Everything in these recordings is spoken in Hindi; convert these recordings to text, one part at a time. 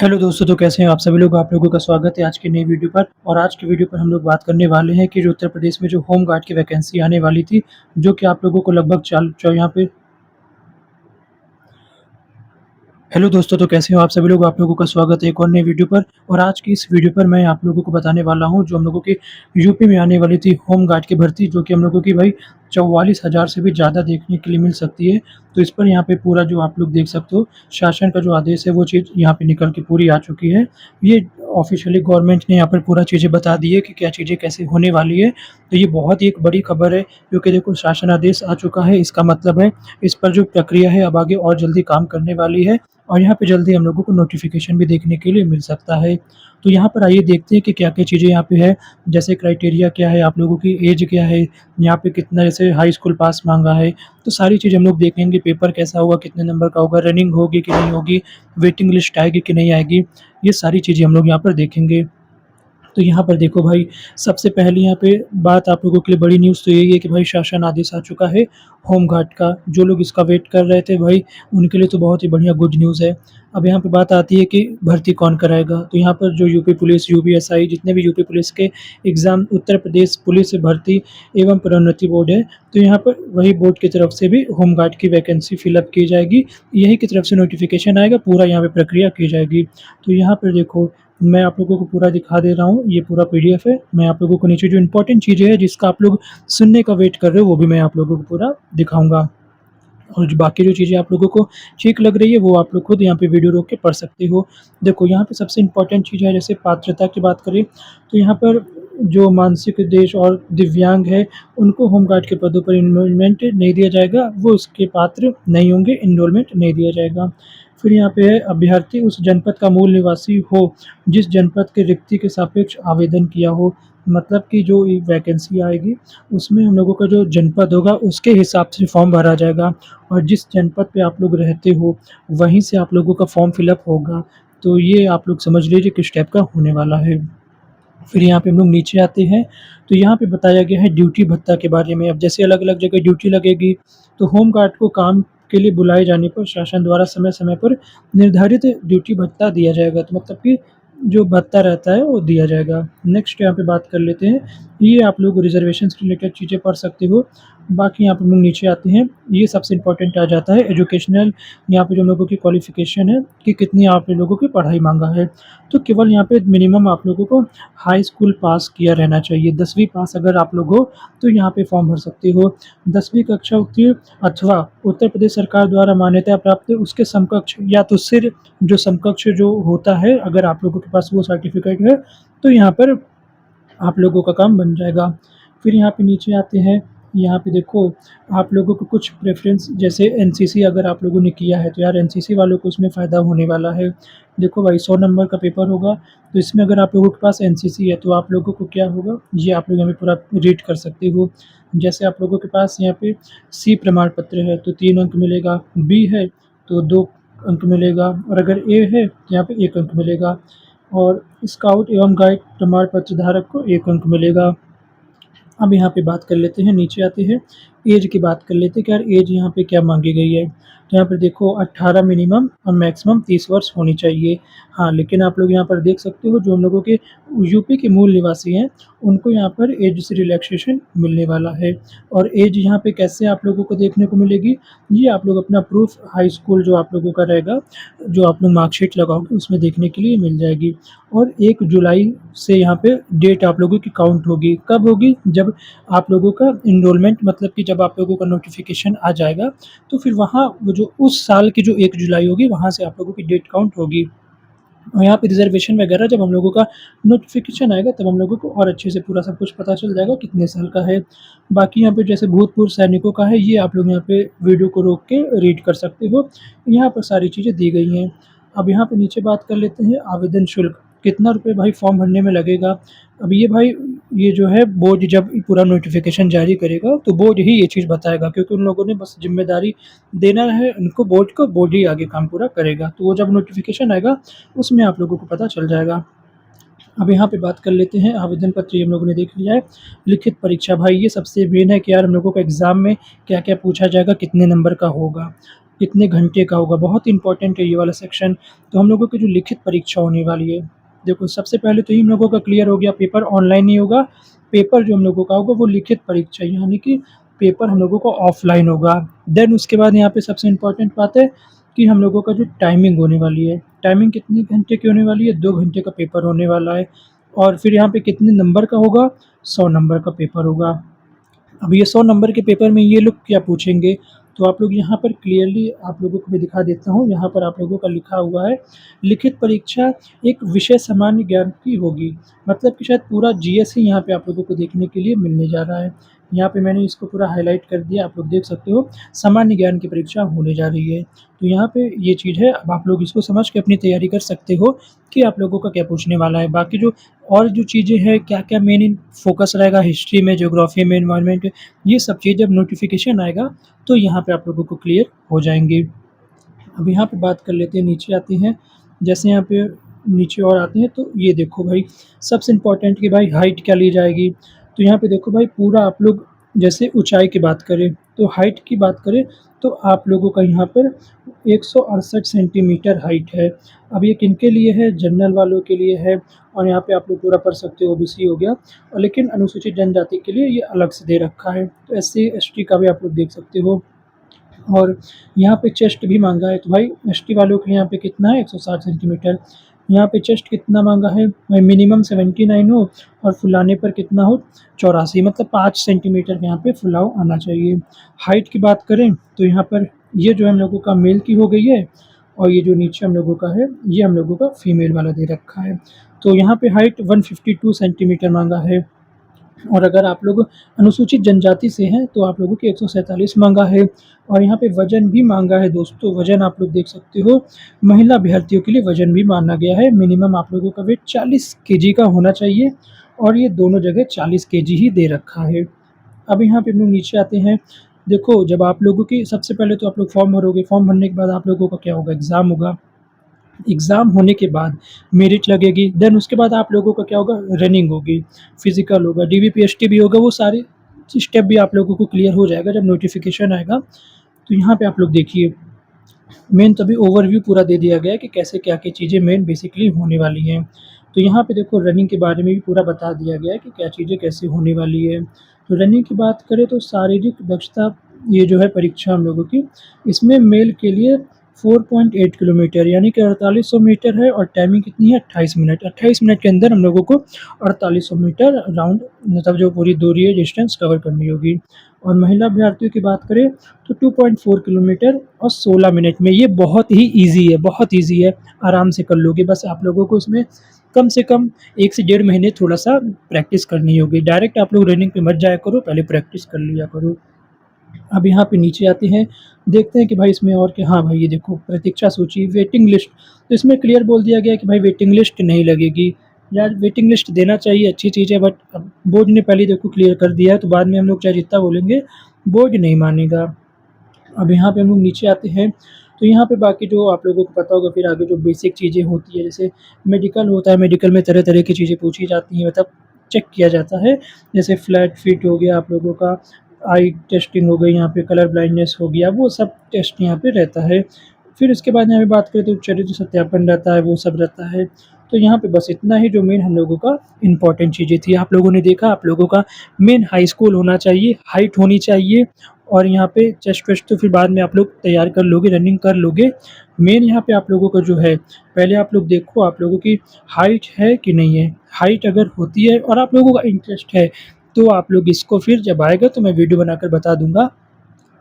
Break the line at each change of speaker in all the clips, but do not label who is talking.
हेलो दोस्तों, तो कैसे हैं आप सभी लोग। आप लोगों का स्वागत है आज की नई वीडियो पर। और आज की वीडियो पर हम लोग बात करने वाले हैं कि जो उत्तर प्रदेश में जो होम गार्ड की वैकेंसी आने वाली थी, जो कि आप लोगों को लगभग चाल चौ यहाँ पे हेलो दोस्तों, तो कैसे हो आप सभी लोग। आप लोगों का स्वागत है एक और नई वीडियो पर। और आज की इस वीडियो पर मैं आप लोगों को बताने वाला हूँ जो हम लोगों की यूपी में आने वाली थी होम गार्ड की भर्ती, जो कि हम लोगों की भाई 44,000 से भी ज़्यादा देखने के लिए मिल सकती है। तो इस पर यहाँ पे पूरा जो आप लोग देख सकते हो, शासन का जो आदेश है वो चीज़ यहाँ पे निकल के पूरी आ चुकी है। ये ऑफ़िशियली गवर्नमेंट ने यहाँ पर पूरा चीज़ें बता दी है कि क्या चीज़ें कैसे होने वाली है। तो ये बहुत ही एक बड़ी खबर है, क्योंकि देखो शासन आदेश आ चुका है, इसका मतलब है इस पर जो प्रक्रिया है अब आगे और जल्दी काम करने वाली है। और यहाँ पे जल्दी हम लोगों को नोटिफ़िकेशन भी देखने के लिए मिल सकता है। तो यहाँ पर आइए देखते हैं कि क्या-क्या चीज़ें यहाँ पे है। जैसे क्राइटेरिया क्या है, आप लोगों की एज क्या है, यहाँ पे कितना जैसे हाई स्कूल पास माँगा है। तो सारी चीज़ हम लोग देखेंगे, पेपर कैसा होगा, कितने नंबर का होगा, रनिंग होगी कि नहीं होगी, वेटिंग लिस्ट आएगी कि नहीं आएगी, ये सारी चीज़ें हम लोग यहाँ पर देखेंगे। तो यहाँ पर देखो भाई, सबसे पहले यहाँ पे बात आप लोगों के लिए बड़ी न्यूज़ तो यही है कि भाई शासन आदेश आ चुका है होम गार्ड का। जो लोग इसका वेट कर रहे थे भाई, उनके लिए तो बहुत ही बढ़िया गुड न्यूज़ है। अब यहाँ पे बात आती है कि भर्ती कौन कराएगा। तो यहाँ पर जो यूपी पुलिस, यूपीएसआई, जितने भी यूपी पुलिस के एग्ज़ाम, उत्तर प्रदेश पुलिस भर्ती एवं प्रोन्नति बोर्ड है, तो यहाँ पर वही बोर्ड की तरफ से भी होम गार्ड की वैकेंसी फिलअप की जाएगी। यही की तरफ से नोटिफ़िकेशन आएगा, पूरा यहाँ पे प्रक्रिया की जाएगी। तो यहाँ पर देखो, मैं आप लोगों को पूरा दिखा दे रहा हूँ, ये पूरा पीडीएफ है। मैं आप लोगों को नीचे जो इम्पोर्टेंट चीज़ें हैं जिसका आप लोग सुनने का वेट कर रहे हो, वो भी मैं आप लोगों को पूरा दिखाऊँगा। और जो बाकी जो चीज़ें आप लोगों को ठीक लग रही है, वो आप लोग खुद यहाँ पे वीडियो रोक के पढ़ सकते हो। देखो यहाँ पे सबसे इम्पोर्टेंट चीज़ है, जैसे पात्रता की बात करें तो यहाँ पर जो मानसिक उद्देश्य और दिव्यांग है, उनको होम गार्ड के पदों पर एनरोलमेंट नहीं दिया जाएगा, वो उसके पात्र नहीं होंगे, एनरोलमेंट नहीं दिया जाएगा। फिर यहाँ पे है, अभ्यर्थी उस जनपद का मूल निवासी हो, जिस जनपद के रिक्ति के सापेक्ष आवेदन किया हो। मतलब कि जो ये वैकेंसी आएगी, उसमें हम लोगों का जो जनपद होगा उसके हिसाब से फॉर्म भरा जाएगा। और जिस जनपद पे आप लोग रहते हो, वहीं से आप लोगों का फॉर्म फिलअप होगा। तो ये आप लोग समझ लीजिए किस टाइप का होने वाला है। फिर यहाँ पे हम लोग नीचे आते हैं, तो यहाँ पे बताया गया है ड्यूटी भत्ता के बारे में। अब जैसे अलग-अलग जगह ड्यूटी लगेगी, तो होम गार्ड को काम के लिए बुलाए जाने पर शासन द्वारा समय-समय पर निर्धारित ड्यूटी भत्ता दिया जाएगा। तो मतलब कि जो भत्ता रहता है वो दिया जाएगा। नेक्स्ट यहाँ पे बात कर लेते हैं, ये आप लोग रिज़र्वेशन से रिलेटेड चीज़ें पढ़ सकते हो। बाकी यहाँ पे हम लोग नीचे आते हैं, ये सबसे इम्पोर्टेंट आ जाता है एजुकेशनल। यहाँ पे जो लोगों की क्वालिफ़िकेशन है कि कितनी आप लोगों की पढ़ाई माँगा है। तो केवल यहाँ पे मिनिमम आप लोगों को हाई स्कूल पास किया रहना चाहिए। 10वीं पास अगर आप लोग हो, तो यहाँ पे फॉर्म भर सकते हो। 10वीं कक्षा उत्तीर्ण अथवा उत्तर प्रदेश सरकार द्वारा मान्यता प्राप्त उसके समकक्ष, या तो सिर्फ जो समकक्ष जो होता है, अगर आप लोगों के पास वो सर्टिफ़िकेट है, तो यहाँ पर आप लोगों का काम बन जाएगा। फिर यहाँ पे नीचे आते हैं, यहाँ पे देखो आप लोगों को कुछ प्रेफ़रेंस, जैसे एनसीसी अगर आप लोगों ने किया है, तो यार एनसीसी वालों को इसमें फ़ायदा होने वाला है। देखो भाई, 100 नंबर का पेपर होगा, तो इसमें अगर आप लोगों के पास एनसीसी है, तो आप लोगों को क्या होगा, ये आप लोग यहाँ पे पूरा रीड कर सकते हो। जैसे आप लोगों के पास यहाँ पे सी प्रमाण पत्र है, तो 3 अंक मिलेगा, बी है, तो 2 अंक मिलेगा, और अगर ए है, तो यहाँ पे 1 अंक मिलेगा। और स्काउट एवं गाइड प्रमाण पत्र धारक को 1 अंक मिलेगा। अब यहाँ पे बात कर लेते हैं, नीचे आते हैं, ऐज की बात कर लेते हैं कि यार ऐज यहाँ पे क्या माँगी गई है। तो यहाँ पर देखो 18 मिनिमम और मैक्सिमम 30 वर्ष होनी चाहिए। हाँ, लेकिन आप लोग यहाँ पर देख सकते हो, जो हम लोगों के यूपी के मूल निवासी हैं, उनको यहाँ पर ऐज से रिलैक्सेशन मिलने वाला है। और ऐज यहाँ पे कैसे आप लोगों को देखने को मिलेगी, ये आप लोग अपना प्रूफ़ हाई स्कूल जो आप लोगों का रहेगा, जो आप लोग मार्कशीट लगाओगे, उसमें देखने के लिए मिल जाएगी। और 1 जुलाई से यहाँ पे डेट आप लोगों की काउंट होगी। कब होगी? जब आप लोगों का एनरोलमेंट, मतलब कि जब आप लोगों का नोटिफ़िकेशन आ जाएगा, तो फिर वहाँ वो जो उस साल की जो 1 जुलाई होगी, वहाँ से आप लोगों की डेट काउंट होगी। और यहाँ पे रिज़र्वेशन वगैरह जब हम लोगों का नोटिफ़िकेशन आएगा, तब हम लोगों को और अच्छे से पूरा सब कुछ पता चल जाएगा कितने साल का है। बाकी यहाँ पे जैसे भूतपूर्व सैनिकों का है, ये आप लोग यहाँ पे वीडियो को रोक के रीड कर सकते हो। यहाँ पर सारी चीज़ें दी गई हैं। अब यहाँ पे नीचे बात कर लेते हैं, आवेदन शुल्क। कितना रुपए भाई फॉर्म भरने में लगेगा? अब ये भाई, ये जो है बोर्ड जब पूरा नोटिफ़िकेशन जारी करेगा, तो बोर्ड ही ये चीज़ बताएगा, क्योंकि उन लोगों ने बस ज़िम्मेदारी देना है उनको बोर्ड को, बोर्ड ही आगे काम पूरा करेगा। तो वो जब नोटिफ़िकेशन आएगा, उसमें आप लोगों को पता चल जाएगा। अब यहाँ पे बात कर लेते हैं, आवेदन पत्र ये हम लोगों ने देख लिया है। लिखित परीक्षा, भाई ये सबसे मेन है कि यार हम लोगों को एग्ज़ाम में क्या-क्या पूछा जाएगा, कितने नंबर का होगा। कितने घंटे का होगा, बहुत इंपॉर्टेंट है ये वाला सेक्शन। तो हम लोगों की जो लिखित परीक्षा होने वाली है, देखो सबसे पहले तो ये हम लोगों का क्लियर हो गया, पेपर ऑनलाइन नहीं होगा, पेपर जो हम लोगों का होगा वो लिखित परीक्षा यानी कि पेपर हम लोगों को ऑफलाइन होगा। देन उसके बाद यहाँ पे सबसे इम्पोर्टेंट बात है कि हम लोगों का जो टाइमिंग होने वाली है, टाइमिंग कितने घंटे की होने वाली है, 2 घंटे का पेपर होने वाला है। और फिर यहाँ पे कितने नंबर का होगा, 100 नंबर का पेपर होगा। अब ये 100 नंबर के पेपर में ये लोग क्या पूछेंगे, तो आप लोग यहाँ पर क्लियरली आप लोगों को मैं दिखा देता हूँ। यहाँ पर आप लोगों का लिखा हुआ है, लिखित परीक्षा एक विषय सामान्य ज्ञान की होगी। मतलब कि शायद पूरा जीएस ही यहाँ पे आप लोगों को देखने के लिए मिलने जा रहा है। यहाँ पे मैंने इसको पूरा हाईलाइट कर दिया, आप लोग देख सकते हो, सामान्य ज्ञान की परीक्षा होने जा रही है। तो यहाँ पे ये चीज़ है, अब आप लोग इसको समझ के अपनी तैयारी कर सकते हो कि आप लोगों का क्या पूछने वाला है। बाकी जो और जो चीज़ें हैं, क्या-क्या मेन इन फ़ोकस रहेगा हिस्ट्री में, ज्योग्राफ़ी में, एनवायरनमेंट, ये सब चीज़ जब नोटिफ़िकेशन आएगा तो यहाँ पे आप लोगों को क्लियर हो जाएँगी। अब यहाँ पे बात कर लेते हैं, नीचे आते हैं। जैसे यहाँ पे नीचे और आते हैं तो ये देखो भाई, सबसे इम्पोर्टेंट कि भाई हाइट क्या ली जाएगी। तो यहाँ पे देखो भाई, पूरा आप लोग जैसे ऊँचाई की बात करें, तो हाइट की बात करें तो आप लोगों का यहाँ पर 168 सेंटीमीटर हाइट है। अब ये किनके लिए है? जनरल वालों के लिए है। और यहाँ पे आप लोग पूरा पढ़ सकते हो, ओबीसी हो गया। और लेकिन अनुसूचित जनजाति के लिए ये अलग से दे रखा है। तो एससी एसटी का भी आप लोग देख सकते हो। और यहाँ पे चेस्ट भी माँगा है, तो भाई एसटी वालों के लिए यहाँ पे कितना है, 160 सेंटीमीटर। यहाँ पे चेस्ट कितना माँगा है, भाई मिनिमम 79 हो और फुलाने पर कितना हो, 84, मतलब 5 सेंटीमीटर का यहाँ पे फुलाव आना चाहिए। हाइट की बात करें तो यहाँ पर ये जो हम लोगों का मेल की हो गई है, और ये जो नीचे हम लोगों का है, ये हम लोगों का फीमेल वाला दे रखा है। तो यहाँ पे हाइट 152 सेंटीमीटर माँगा है। और अगर आप लोग अनुसूचित जनजाति से हैं तो आप लोगों की 147 माँगा है। और यहाँ पे वज़न भी माँगा है दोस्तों, वज़न आप लोग देख सकते हो। महिला अभ्यर्थियों के लिए वज़न भी माना गया है, मिनिमम आप लोगों का वेट 40 केजी का होना चाहिए, और ये दोनों जगह 40 केजी ही दे रखा है। अब यहाँ पे हम लोग नीचे आते हैं। देखो, जब आप लोगों की सबसे पहले तो आप लोग फॉर्म भरोगे, फॉर्म भरने के बाद आप लोगों का क्या होगा, एग्ज़ाम होगा। एग्ज़ाम होने के बाद मेरिट लगेगी, देन उसके बाद आप लोगों का क्या होगा, रनिंग होगी, फिज़िकल होगा, डीवीपीएसटी भी होगा, वो सारे स्टेप भी आप लोगों को क्लियर हो जाएगा जब नोटिफ़िकेशन आएगा। तो यहाँ पे आप लोग देखिए, मेन तो अभी ओवरव्यू पूरा दे दिया गया है कि कैसे क्या-क्या चीज़ें मेन बेसिकली होने वाली हैं। तो यहाँ पे देखो, रनिंग के बारे में भी पूरा बता दिया गया है कि क्या चीज़ें कैसे होने वाली है। तो रनिंग की बात करें तो शारीरिक दक्षता, ये जो है परीक्षा हम लोगों की, इसमें मेल के लिए 4.8 किलोमीटर यानी कि 4800 मीटर है, और टाइमिंग कितनी है, 28 मिनट। 28 मिनट के अंदर हम लोगों को 4800 मीटर राउंड, मतलब जो पूरी दूरी है, डिस्टेंस कवर करनी होगी। और महिला अभ्यर्थियों की बात करें तो 2.4 किलोमीटर और 16 मिनट में। ये बहुत ही ईज़ी है, बहुत ईज़ी है, आराम से कर लोगे। बस आप लोगों को इसमें कम से कम 1 से डेढ़ महीने थोड़ा-सा प्रैक्टिस करनी होगी। डायरेक्ट आप लोग रनिंग पे मत जाया करो, पहले प्रैक्टिस कर लिया करो। अब यहाँ पे नीचे आते हैं, देखते हैं कि भाई इसमें और क्या, हाँ भाई ये देखो, प्रतीक्षा सूची, वेटिंग लिस्ट। तो इसमें क्लियर बोल दिया गया है कि भाई वेटिंग लिस्ट नहीं लगेगी। यार वेटिंग लिस्ट देना चाहिए, अच्छी चीज़ है, बट अब बोर्ड ने पहले देखो क्लियर कर दिया है, तो बाद में हम लोग चाहे जितना बोलेंगे बोर्ड नहीं मानेगा। अब यहाँ पे हम लोग नीचे आते हैं, तो यहाँ पे बाकी जो आप लोगों को पता होगा, फिर आगे जो बेसिक चीज़ें होती है, जैसे मेडिकल होता है, मेडिकल में तरह-तरह की चीज़ें पूछी जाती हैं, मतलब चेक किया जाता है। जैसे फ्लैट फीट हो गया आप लोगों का, आई टेस्टिंग हो गई, यहाँ पे कलर ब्लाइंडनेस हो गया, वो सब टेस्ट यहाँ पे रहता है। फिर उसके बाद यहाँ पे बात करें तो चरित्र सत्यापन रहता है, वो सब रहता है। तो यहाँ पे बस इतना ही जो मेन हम लोगों का इम्पोर्टेंट चीज़ें थी। आप लोगों ने देखा, आप लोगों का मेन हाई स्कूल होना चाहिए, हाइट होनी चाहिए, और यहाँ पे चेस्ट वेस्ट तो फिर बाद में आप लोग तैयार कर लोगे, रनिंग कर लोगे। मेन यहाँ पे आप लोगों का जो है, पहले आप लोग देखो आप लोगों की हाइट है कि नहीं है। हाइट अगर होती है और आप लोगों का इंटरेस्ट है, तो आप लोग इसको फिर जब आएगा तो मैं वीडियो बनाकर बता दूँगा।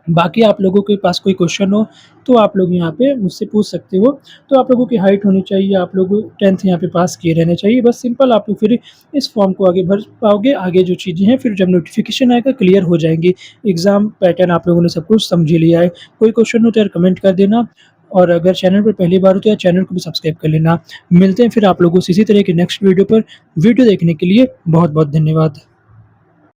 बाकी आप लोगों के पास कोई क्वेश्चन हो तो आप लोग यहाँ पे मुझसे पूछ सकते हो। तो आप लोगों की हाइट होनी चाहिए, आप लोग 10th यहाँ पे पास किए रहने चाहिए, बस सिंपल। आप लोग फिर इस फॉर्म को आगे भर पाओगे, आगे जो चीज़ें हैं फिर जब नोटिफ़िकेशन आएगा क्लियर हो जाएँगी। एग्ज़ाम पैटर्न आप लोगों ने सब कुछ समझ ही लिया है। कोई क्वेश्चन हो तो यार कमेंट कर देना, और अगर चैनल पर पहली बार हो तो यार चैनल को भी सब्सक्राइब कर लेना। मिलते हैं फिर आप लोगों से इसी तरह के नेक्स्ट वीडियो पर। वीडियो देखने के लिए बहुत-बहुत धन्यवाद।